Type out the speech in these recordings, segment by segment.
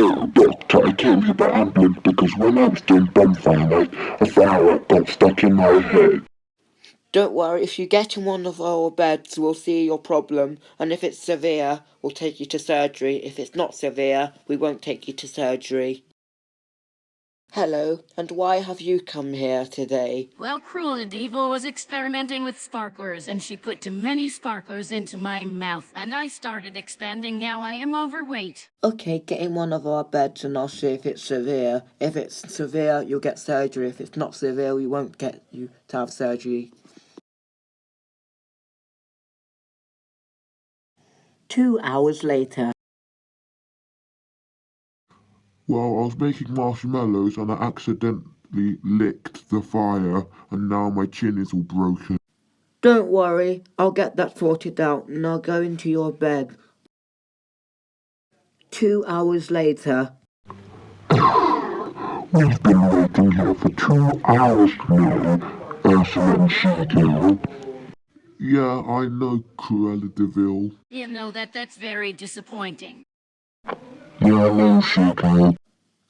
Oh, doctor, I came here by ambulance because when I was doing bonfire night, a flower got stuck in my head. Don't worry, if you get in one of our beds, we'll see your problem, and if it's severe, we'll take you to surgery. If it's not severe, we won't take you to surgery. Hello, and why have you come here today? Well, Cruella Devil was experimenting with sparklers, and she put too many sparklers into my mouth, and I started expanding. Now I am overweight. Okay, get in one of our beds and I'll see if it's severe. If it's severe, you'll get surgery. If it's not severe, we won't get you to have surgery. 2 hours later. Well, I was making marshmallows and I accidentally licked the fire and now my chin is all broken. Don't worry, I'll get that sorted out and I'll go into your bed. 2 hours later. We've been waiting here for 2 hours now, Ursula and She-Girl. Yeah, I know, Cruella Deville. You know that's very disappointing. Yeah, I know, She-Girl.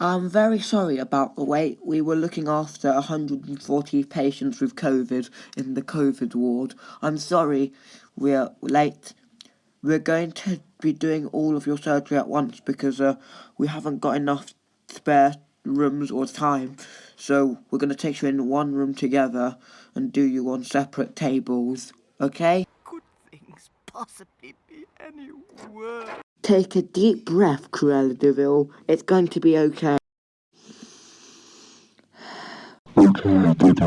I'm very sorry about the wait. We were looking after 140 patients with COVID in the COVID ward. I'm sorry we're late. We're going to be doing all of your surgery at once because we haven't got enough spare rooms or time. So we're going to take you in one room together and do you on separate tables. Okay? Could things possibly be any worse? Take a deep breath, Cruella Deville. It's going to be okay. Okay, I did it.